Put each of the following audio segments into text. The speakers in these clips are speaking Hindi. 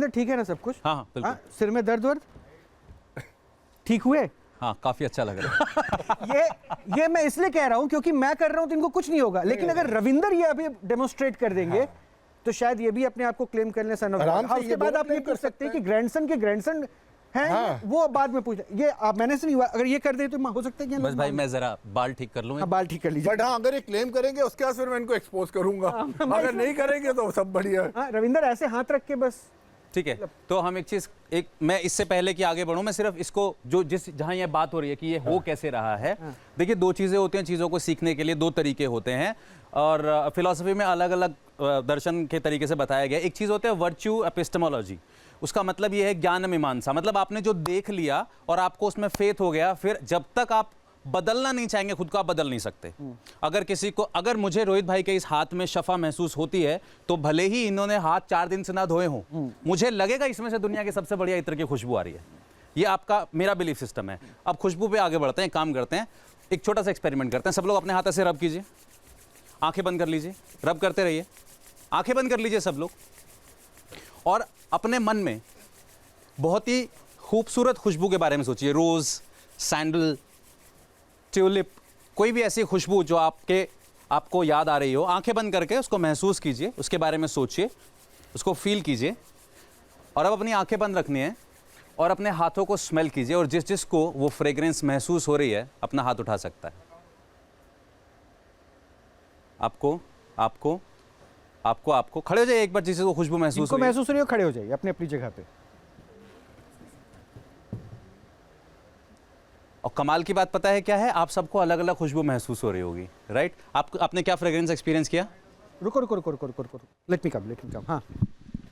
रविंदर ठीक है ना सब कुछ? हाँ बिल्कुल। सिर में दर्द वर्द ठीक हुए? हाँ काफी अच्छा लग रहा है। ये मैं इसलिए कह रहा हूं क्योंकि मैं कर रहा हूं तो इनको कुछ नहीं होगा, लेकिन अगर रविंदर ये अभी डेमोन्स्ट्रेट कर देंगे तो शायद ये भी अपने आप को क्लेम करने सन ऑफ गॉड। हाँ, उसके बाद आप ये कर सकते हैं कि ग्रैंडसन हैं वो बाद में पूछ ये आप मैंने से नहीं हुआ, अगर ये कर दे तो हो सकता है कि बस भाई मैं जरा बाल ठीक कर लूँ। हाँ बाल ठीक कर लीजिए। बट हाँ अगर ये क्लेम करेंगे उसके बाद फिर मैं इनको एक्सपोज करूंगा, अगर नहीं करेंगे तो सब बढ़िया। हाँ रविंदर ऐसे हाथ रख के बस ठीक है। तो हम एक मैं इससे पहले कि आगे बढ़ूं, मैं सिर्फ इसको जो जहां ये बात हो रही है कि ये हो कैसे रहा है, देखिए दो चीजें होती हैं चीजों को सीखने के लिए, दो तरीके होते हैं और फिलॉसफी में अलग अलग दर्शन के तरीके से बताया गया। एक चीज होता है वर्च्यू एपिस्टेमोलॉजी, उसका मतलब ये है ज्ञान मीमांसा, मतलब आपने जो देख लिया और आपको उसमें फेथ हो गया, फिर जब तक आप बदलना नहीं चाहेंगे खुद को आप बदल नहीं सकते। अगर मुझे रोहित भाई के इस हाथ में शफा महसूस होती है तो भले ही इन्होंने हाथ 4 दिन से ना धोए हों, मुझे लगेगा इसमें से दुनिया की सबसे बढ़िया इत्र की खुशबू आ रही है। ये आपका मेरा बिलीफ सिस्टम है। अब खुशबू पे आगे बढ़ते हैं, काम करते हैं, एक छोटा सा एक्सपेरिमेंट करते हैं। सब लोग अपने हाथ से रब कीजिए, आंखें बंद कर लीजिए, रब करते रहिए, आंखें बंद कर लीजिए सब लोग, और अपने मन में बहुत ही खूबसूरत खुशबू के बारे में सोचिए। रोज, सैंडल, ट्यूलिप, कोई भी ऐसी खुशबू जो आपको याद आ रही हो, आंखें बंद करके उसको महसूस कीजिए, उसके बारे में सोचिए, उसको फील कीजिए। और अब अपनी आंखें बंद रखनी है और अपने हाथों को स्मेल कीजिए, और जिसको वो फ्रेग्रेंस महसूस हो रही है अपना हाथ उठा सकता है। आपको खड़े हो जाइए एक बार, जिसको खुशबू महसूस हो रही हो खड़े हो जाइए अपनी अपनी जगह पे। और कमाल की बात पता है क्या है, आप सबको अलग अलग खुशबू महसूस हो रही होगी, राइट? आपने क्या फ्रेग्रेंस एक्सपीरियंस किया? रुको, लेट मी कम। हाँ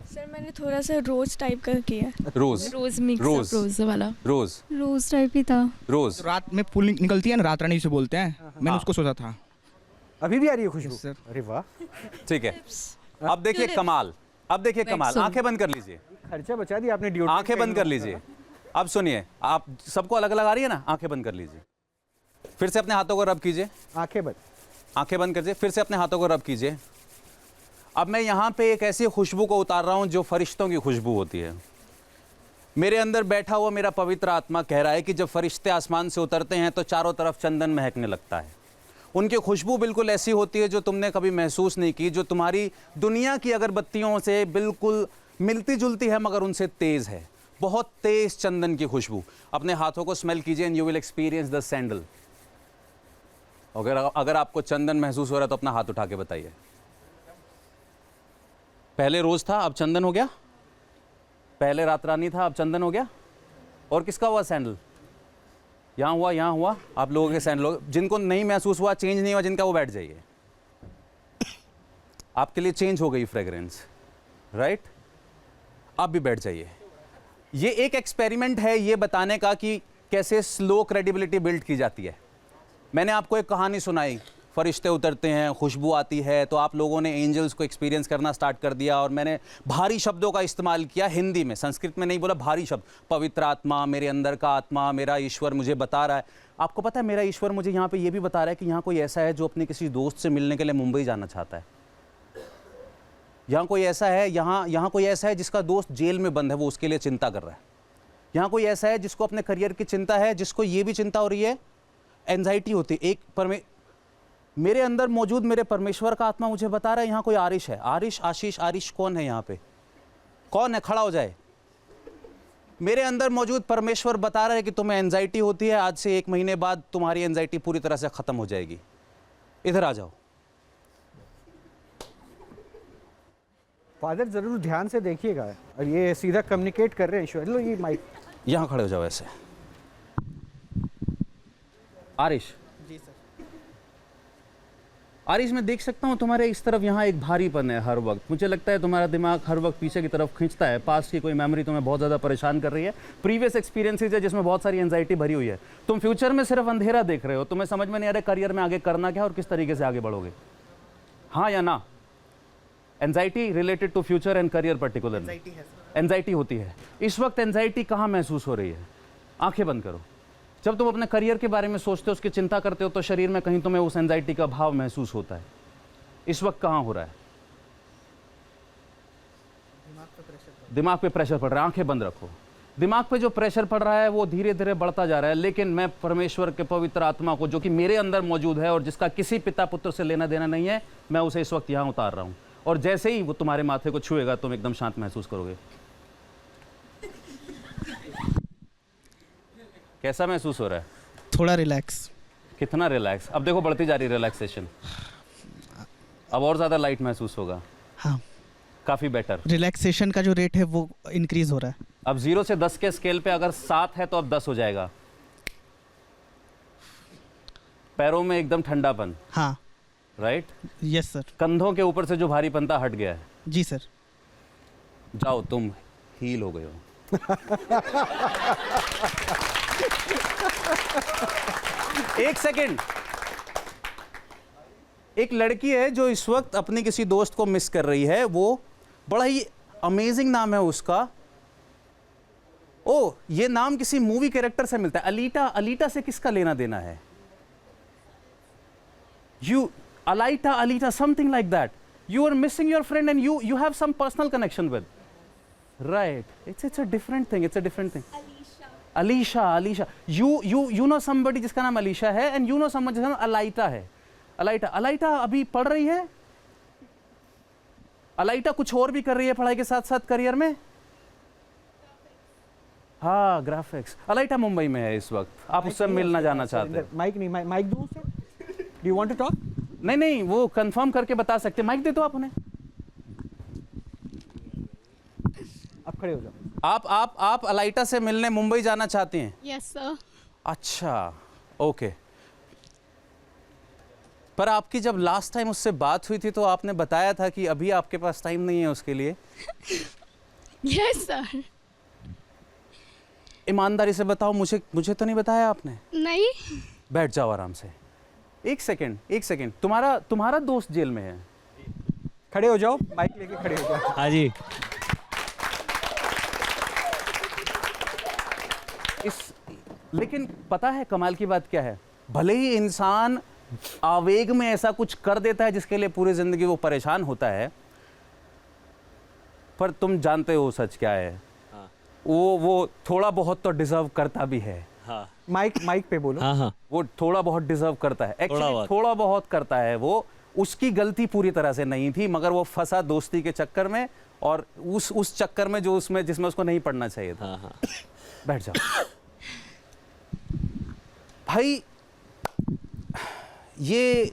सर मैंने थोड़ा सा रोज टाइप का किया। रोज मिक्स रोज वाला रोज टाइप ही था। रोज रात में फूल निकलती है ना, रात रानी से बोलते हैं, मैंने उसको सोचा था। अभी भी आ रही है खुशबू सर? अरे वाह, ठीक है। अब देखिए कमाल, आंखें बंद कर लीजिए, खर्चा बचा दिया आपने। आंखें बंद कर लीजिए। अब सुनिए, आप सबको अलग अलग आ रही है ना, आंखें बंद कर लीजिए, फिर से अपने हाथों को रब कीजिए, आंखें बंद कीजिए, फिर से अपने हाथों को रब कीजिए। अब मैं यहाँ पे एक ऐसी खुशबू को उतार रहा हूँ जो फरिश्तों की खुशबू होती है। मेरे अंदर बैठा हुआ मेरा पवित्र आत्मा कह रहा है कि जब फरिश्ते आसमान से उतरते हैं तो चारों तरफ चंदन महकने लगता है। उनकी खुशबू बिल्कुल ऐसी होती है जो तुमने कभी महसूस नहीं की, जो तुम्हारी दुनिया की अगरबत्तियों से बिल्कुल मिलती जुलती है मगर उनसे तेज है, बहुत तेज चंदन की खुशबू। अपने हाथों को स्मेल कीजिए and you will experience the sandal. अगर आपको चंदन महसूस हो रहा है तो अपना हाथ उठा के बताइए। पहले रोज था अब चंदन हो गया, पहले रात रानी था अब चंदन हो गया। और किसका हुआ सैंडल? यहाँ हुआ, आप लोगों के सैंडल। जिनको नहीं महसूस हुआ, चेंज नहीं हुआ जिनका, वो बैठ जाइए। आपके लिए चेंज हो गई फ्रेग्रेंस, राइट? आप भी बैठ जाइए। ये एक एक्सपेरिमेंट है ये बताने का कि कैसे स्लो क्रेडिबिलिटी बिल्ड की जाती है। मैंने आपको एक कहानी सुनाई, फरिश्ते उतरते हैं, खुशबू आती है, तो आप लोगों ने एंजल्स को एक्सपीरियंस करना स्टार्ट कर दिया, और मैंने भारी शब्दों का इस्तेमाल किया हिंदी में, संस्कृत में नहीं बोला, भारी शब्द। पवित्र आत्मा, मेरे अंदर का आत्मा, मेरा ईश्वर मुझे बता रहा है। आपको पता है मेरा ईश्वर मुझे यहाँ पे ये भी बता रहा है कि यहाँ कोई ऐसा है जो अपने किसी दोस्त से मिलने के लिए मुंबई जाना चाहता है। यहाँ कोई ऐसा है, यहाँ कोई ऐसा है जिसका दोस्त जेल में बंद है, वो उसके लिए चिंता कर रहा है। यहाँ कोई ऐसा है जिसको अपने करियर की चिंता है, जिसको ये भी चिंता हो रही है, एंजाइटी होती है। मेरे अंदर मौजूद मेरे परमेश्वर का आत्मा मुझे बता रहा है यहाँ कोई आरिश है। आरिश कौन है? यहाँ पे कौन है? खड़ा हो जाए। मेरे अंदर मौजूद परमेश्वर बता रहा है कि तुम्हें एंजाइटी होती है, आज से 1 महीने बाद तुम्हारी एंजाइटी पूरी तरह से खत्म हो जाएगी। इधर आ जाओ। फादर जरूर ध्यान से देखिएगा, और ये सीधा कम्युनिकेट कर रहे हैं ईश्वर। लो ये माइक, यहाँ खड़े हो जाओ ऐसे। आरिश जी सर। आरिश मैं देख सकता हूँ तुम्हारे इस तरफ यहाँ एक भारीपन है हर वक्त। मुझे लगता है तुम्हारा दिमाग हर वक्त पीछे की तरफ खींचता है। पास्ट की कोई मेमोरी तुम्हें बहुत ज़्यादा परेशान कर रही है, प्रीवियस एक्सपीरियंसेस है जिसमें बहुत सारी एंजाइटी भरी हुई है। तुम फ्यूचर में सिर्फ अंधेरा देख रहे हो, तुम्हें समझ में नहीं आ रहा करियर में आगे करना क्या और किस तरीके से आगे बढ़ोगे। हाँ या ना? Anxiety related to future and career particularly anxiety होती है। इस वक्त एंजाइटी कहाँ महसूस हो रही है? आंखें बंद करो। जब तुम अपने करियर के बारे में सोचते हो, उसकी चिंता करते हो, तो शरीर में कहीं तुम्हें उस एंजाइटी का भाव महसूस होता है। इस वक्त कहाँ हो रहा है? दिमाग पे प्रेशर पड़ रहा है, आंखें बंद रखो। दिमाग पे जो प्रेशर पड़ रहा है वो धीरे धीरे बढ़ता जा रहा है, लेकिन मैं परमेश्वर के पवित्र आत्मा को, जो कि मेरे अंदर मौजूद है और जिसका किसी पिता पुत्र से लेना देना नहीं है, मैं उसे इस वक्त यहाँ उतार रहा हूँ। और जैसे ही वो तुम्हारे माथे को छुएगा तुम एकदम शांत महसूस करोगे। कैसा महसूस हो रहा है? थोड़ा रिलैक्स। कितना रिलैक्स? अब देखो बढ़ती जा रही है रिलैक्सेशन, अब और ज़्यादा लाइट महसूस होगा। हाँ, काफ़ी बेटर। रिलैक्सेशन का जो रेट है वो इंक्रीज हो रहा है। अब 0 से 10 के स्केल पे अगर 7 है तो अब 10 हो जाएगा। पैरों में एकदम ठंडापन। हाँ, राइट? Yes sir. कंधों के ऊपर से जो भारीपनता हट गया है। जी सर। जाओ, तुम हील हो गए हो। एक सेकेंड, एक लड़की है जो इस वक्त अपनी किसी दोस्त को मिस कर रही है। वो बड़ा ही अमेजिंग नाम है उसका। ओ, ये नाम किसी मूवी कैरेक्टर से मिलता है। अलीटा। अलीटा से किसका लेना देना है? You Alita, Alita, something like that. You are missing your friend and you have some personal connection with. Right. It's a different thing. It's a different thing. Alicia. You know somebody जिसका नाम Alicia है and you know somebody जिसका नाम Alita है. Alita अभी पढ़ रही है? Alita कुछ और भी कर रही है पढ़ाई के साथ साथ करियर में? हाँ, ग्राफिक्स। Alita मुंबई में है इस वक्त। आप उससे मिलना जाना चाहते हैं? माइक नहीं, माइक दो उसे। Do you want to talk? नहीं, वो कंफर्म करके बता सकते। माइक दे दो आप उन्हें। आप खड़े हो जाओ। आप अलाइटा से मिलने मुंबई जाना चाहती हैं? Yes sir. अच्छा, ओके। पर आपकी जब लास्ट टाइम उससे बात हुई थी तो आपने बताया था कि अभी आपके पास टाइम नहीं है उसके लिए। Yes sir. ईमानदारी से बताओ, मुझे तो नहीं बताया आपने। नहीं। बैठ जाओ आराम से। एक सेकंड। तुम्हारा दोस्त जेल में है? खड़े हो जाओ, माइक लेके खड़े हो जाओ। हाँ जी। लेकिन पता है कमाल की बात क्या है? भले ही इंसान आवेग में ऐसा कुछ कर देता है जिसके लिए पूरी जिंदगी वो परेशान होता है, पर तुम जानते हो सच क्या है? हाँ। वो थोड़ा बहुत तो डिजर्व करता भी है। हाँ। माइक पे बोलो। हाँ। वो थोड़ा बहुत डिजर्व करता है। एक्चुअली थोड़ा बहुत करता है। वो, उसकी गलती पूरी तरह से नहीं थी, मगर वो फंसा दोस्ती के चक्कर में और उस चक्कर में जिसमें उसको नहीं पढ़ना चाहिए था। हाँ। बैठ जाओ भाई। ये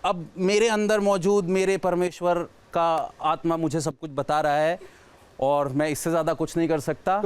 अब मेरे अंदर मौजूद मेरे परमेश्वर का आत्मा मुझे सब कुछ बता रहा है और मैं इससे ज्यादा कुछ नहीं कर सकता।